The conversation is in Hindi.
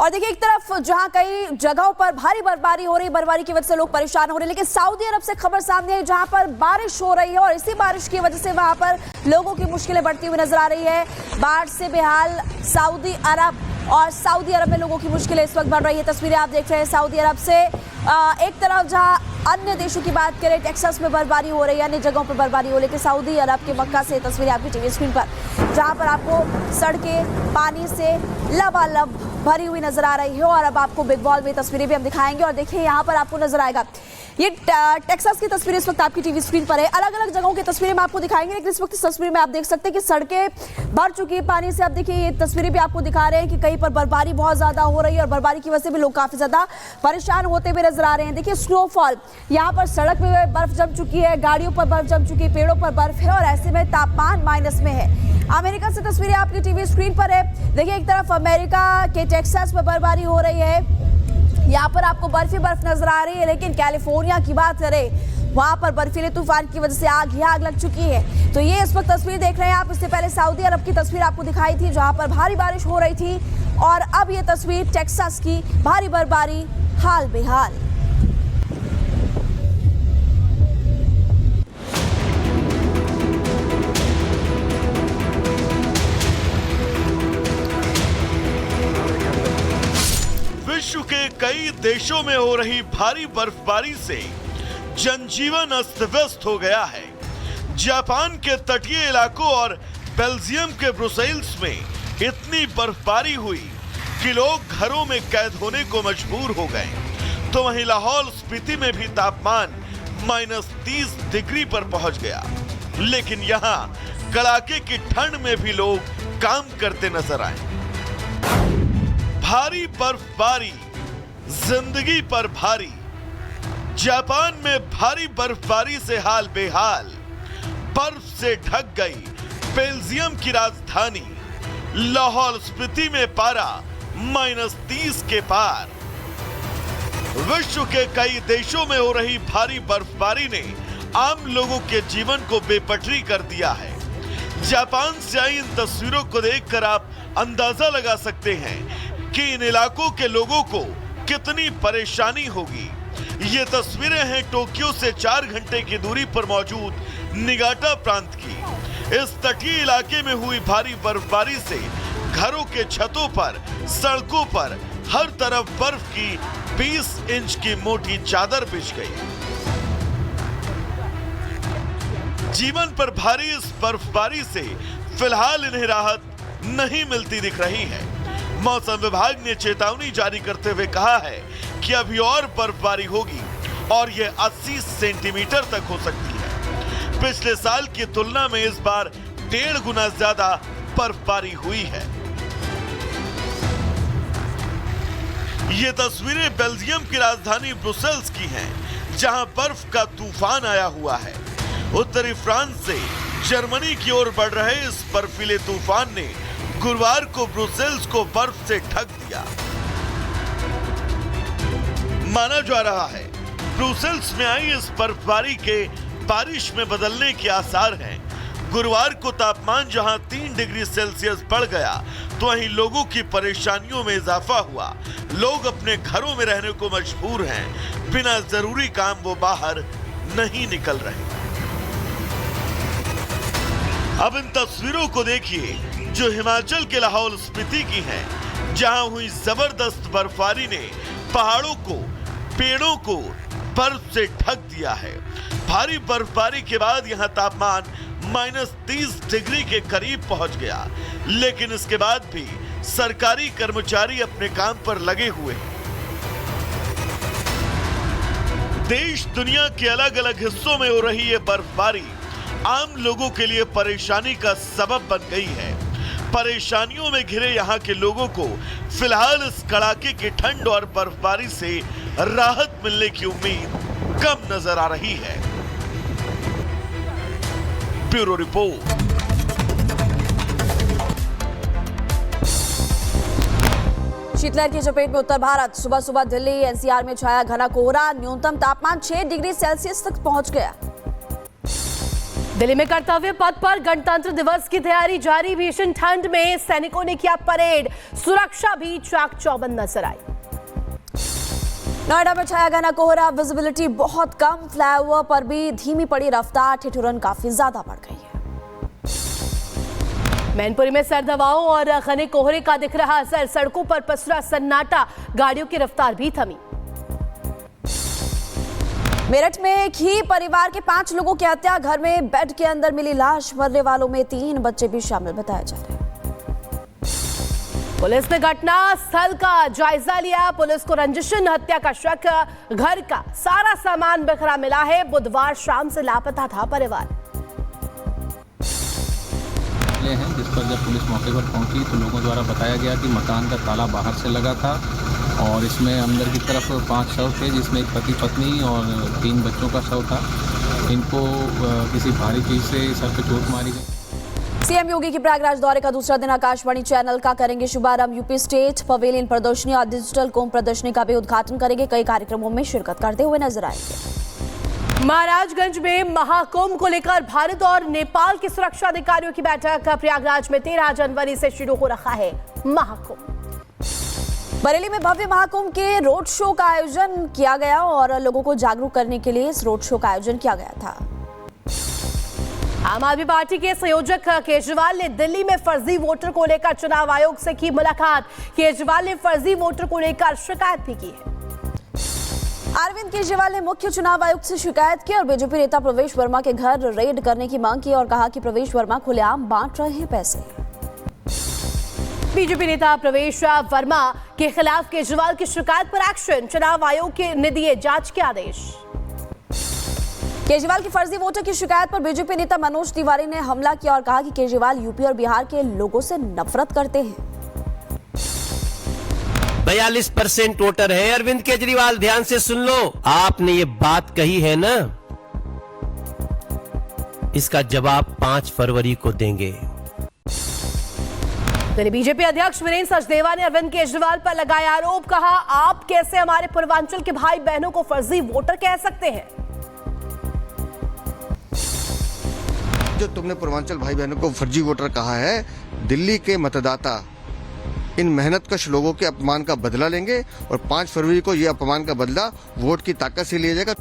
और देखिए एक तरफ जहां कई जगहों पर भारी बर्फबारी हो रही, बर्फबारी की वजह से लोग परेशान हो रहे हैं, लेकिन सऊदी अरब से खबर सामने आई जहां पर बारिश हो रही है और इसी बारिश की वजह से वहां पर लोगों की मुश्किलें बढ़ती हुई नजर आ रही है। बाढ़ से बेहाल सऊदी अरब और सऊदी अरब में लोगों की मुश्किलें इस वक्त बढ़ रही है। तस्वीरें आप देख रहे हैं सऊदी अरब से। एक तरफ जहां अन्य देशों की बात करें, टेक्सास में बर्फबारी हो रही है, अन्य जगहों पर बर्फबारी हो रही है, लेकिन सऊदी अरब के मक्का से तस्वीरें आपकी टीवी स्क्रीन पर, जहां पर आपको सड़कें पानी से लबालब भरी हुई नजर आ रही है। और अब आपको बिग बॉल में तस्वीरें भी हम दिखाएंगे और देखिए यहाँ पर आपको नजर आएगा ये टेक्सास की तस्वीरें इस वक्त आपकी टीवी स्क्रीन पर है। अलग अलग जगहों की तस्वीरें मैं आपको दिखाएंगे, लेकिन इस वक्त इस तस्वीर में आप देख सकते हैं कि सड़कें भर चुकी है पानी से। आप देखिए ये तस्वीरें भी आपको दिखा रहे हैं कि कहीं पर बर्फबारी बहुत ज्यादा हो रही है और बर्फबारी की वजह से भी लोग काफी ज्यादा परेशान होते हुए नजर आ रहे हैं। देखिए स्नोफॉल, यहाँ पर सड़क में बर्फ जम चुकी है, गाड़ियों पर बर्फ जम चुकी है, पेड़ों पर बर्फ है और ऐसे में तापमान माइनस में है। अमेरिका से तस्वीरें आपकी टीवी स्क्रीन पर है। देखिए एक तरफ अमेरिका के टेक्सास में बर्फबारी हो रही है, यहाँ पर आपको बर्फ ही बर्फ नजर आ रही है, लेकिन कैलिफोर्निया की बात करें वहां पर बर्फीले तूफान की वजह से आग ही आग लग चुकी है। तो ये इस वक्त तस्वीर देख रहे हैं आप। इससे पहले सऊदी अरब की तस्वीर आपको दिखाई थी जहां पर भारी बारिश हो रही थी, और अब ये तस्वीर टेक्सास की, भारी बर्फबारी, हाल बेहाल। विश्व के कई देशों में हो रही भारी बर्फबारी से जनजीवन अस्त व्यस्त हो गया है। जापान के तटीय इलाकों और बेल्जियम के ब्रुसेल्स में इतनी बर्फबारी हुई कि लोग घरों में कैद होने को मजबूर हो गए। तो वहीं लाहौल स्पीति में भी तापमान -30 डिग्री पर पहुंच गया, लेकिन यहाँ कड़ाके की ठंड में भी लोग काम करते नजर आए। भारी बर्फबारी जिंदगी पर भारी। जापान में भारी बर्फबारी से हाल बेहाल। बर्फ से ढक गई बेल्जियम की राजधानी। लाहौल स्पीति में पारा -30 के पार। विश्व के कई देशों में हो रही भारी बर्फबारी ने आम लोगों के जीवन को बेपटरी कर दिया है। जापान से आई इन तस्वीरों को देखकर आप अंदाजा लगा सकते हैं कि इन इलाकों के लोगों को कितनी परेशानी होगी। ये तस्वीरें हैं टोक्यो से 4 घंटे की दूरी पर मौजूद निगाटा प्रांत की। इस तटीय इलाके में हुई भारी बर्फबारी से घरों के छतों पर, सड़कों पर हर तरफ बर्फ की 20 इंच की मोटी चादर बिछ गई। जीवन पर भारी इस बर्फबारी से फिलहाल इन्हें राहत नहीं मिलती दिख रही है। मौसम विभाग ने चेतावनी जारी करते हुए कहा है कि अभी और बर्फबारी होगी और यह 80 सेंटीमीटर तक हो सकती है। पिछले साल की तुलना में इस बार 1.5 गुना ज्यादा बर्फबारी हुई है। ये तस्वीरें बेल्जियम की राजधानी ब्रुसेल्स की हैं, जहां बर्फ का तूफान आया हुआ है। उत्तरी फ्रांस से जर्मनी की ओर बढ़ रहे इस बर्फीले तूफान ने गुरुवार को ब्रुसेल्स को बर्फ से ढक दिया। माना जा रहा है ब्रुसेल्स में आई इस बर्फबारी के बारिश में बदलने के आसार हैं। गुरुवार को तापमान जहां 3 डिग्री सेल्सियस बढ़ गया, तो वहीं लोगों की परेशानियों में इजाफा हुआ। लोग अपने घरों में रहने को मजबूर हैं। बिना जरूरी काम वो बाहर नहीं निकल रहे। अब इन तस्वीरों को देखिए जो हिमाचल के लाहौल स्पीति की हैं, जहां हुई जबरदस्त बर्फबारी ने पहाड़ों को, पेड़ों को बर्फ से ढक दिया है। भारी बर्फबारी के बाद यहां तापमान -30 डिग्री के करीब पहुंच गया, लेकिन इसके बाद भी सरकारी कर्मचारी अपने काम पर लगे हुए हैं। देश दुनिया के अलग अलग हिस्सों में हो रही ये बर्फबारी आम लोगों के लिए परेशानी का सबब बन गई है। परेशानियों में घिरे यहाँ के लोगों को फिलहाल इस कड़ाके की ठंड और बर्फबारी से राहत मिलने की उम्मीद कम नजर आ रही है। Bureau report. शीतलहर की चपेट में उत्तर भारत। सुबह सुबह दिल्ली एनसीआर में छाया घना कोहरा। न्यूनतम तापमान 6 डिग्री सेल्सियस तक पहुंच गया। दिल्ली में कर्तव्य पथ पर गणतंत्र दिवस की तैयारी जारी। भीषण ठंड में सैनिकों ने किया परेड, सुरक्षा भी चाक चौबंद नजर आई। नोएडा में छाया घना कोहरा, विजिबिलिटी बहुत कम, फ्लाईओवर पर भी धीमी पड़ी रफ्तार, ठिठुरन काफी ज्यादा बढ़ गई है। मैनपुरी में सर्द हवाओं और घने कोहरे का दिख रहा असर, सड़कों पर पसरा सन्नाटा, गाड़ियों की रफ्तार भी थमी। मेरठ में एक ही परिवार के 5 लोगों की हत्या, घर में बेड के अंदर मिली लाश, मरने वालों में 3 बच्चे भी शामिल बताए जा रहे हैं। पुलिस ने घटना स्थल का जायजा लिया। पुलिस को रंजिशन हत्या का शक, घर का सारा सामान बिखरा मिला है। बुधवार शाम से लापता था परिवार। हैं जिस पर जब पुलिस मौके पर पहुंची तो लोगों द्वारा बताया गया कि मकान का ताला बाहर से लगा था और इसमें अंदर की तरफ 5 शव थे, जिसमें एक पति पत्नी और 3 बच्चों का शव था। इनको किसी भारी चीज से सर पे चोट मारी गई। सीएम योगी के प्रयागराज दौरे का दूसरा दिन आकाशवाणी चैनल का करेंगे शुभारंभ। यूपी स्टेट पवेलियन प्रदर्शनी और डिजिटल कुंभ प्रदर्शनी का भी उद्घाटन करेंगे। कई कार्यक्रमों में शिरकत करते हुए नजर आएंगे। महाराजगंज में महाकुंभ को लेकर भारत और नेपाल के सुरक्षा अधिकारियों की बैठक। प्रयागराज में 13 जनवरी से शुरू हो रहा है महाकुंभ। बरेली में भव्य महाकुंभ के रोड शो का आयोजन किया गया और लोगों को जागरूक करने के लिए इस रोड शो का आयोजन किया गया था। आम आदमी पार्टी के संयोजक केजरीवाल ने दिल्ली में फर्जी वोटर को लेकर चुनाव आयोग से की मुलाकात। केजरीवाल ने फर्जी वोटर को लेकर शिकायत भी की है। अरविंद केजरीवाल ने मुख्य चुनाव आयुक्त से शिकायत की और बीजेपी नेता प्रवेश वर्मा के घर रेड करने की मांग की और कहा कि प्रवेश वर्मा खुलेआम बांट रहे हैं पैसे। बीजेपी नेता प्रवेश वर्मा के खिलाफ केजरीवाल की शिकायत पर एक्शन, चुनाव आयोग ने दिए जांच के आदेश। केजरीवाल की फर्जी वोटर की शिकायत पर बीजेपी नेता मनोज तिवारी ने हमला किया और कहा कि केजरीवाल यूपी और बिहार के लोगों से नफरत करते हैं। 42% वोटर है अरविंद केजरीवाल, ध्यान से सुन लो। आपने ये बात कही है ना, इसका जवाब 5 फरवरी को देंगे। दिल्ली बीजेपी अध्यक्ष वीरेंद्र सचदेवा ने अरविंद केजरीवाल पर लगाया आरोप, कहा आप कैसे हमारे पूर्वांचल के भाई बहनों को फर्जी वोटर कह सकते हैं। जो तुमने पूर्वांचल भाई बहनों को फर्जी वोटर कहा है, दिल्ली के मतदाता इन मेहनतकश लोगों के अपमान का बदला लेंगे और 5 फरवरी को यह अपमान का बदला वोट की ताकत से लिया जाएगा।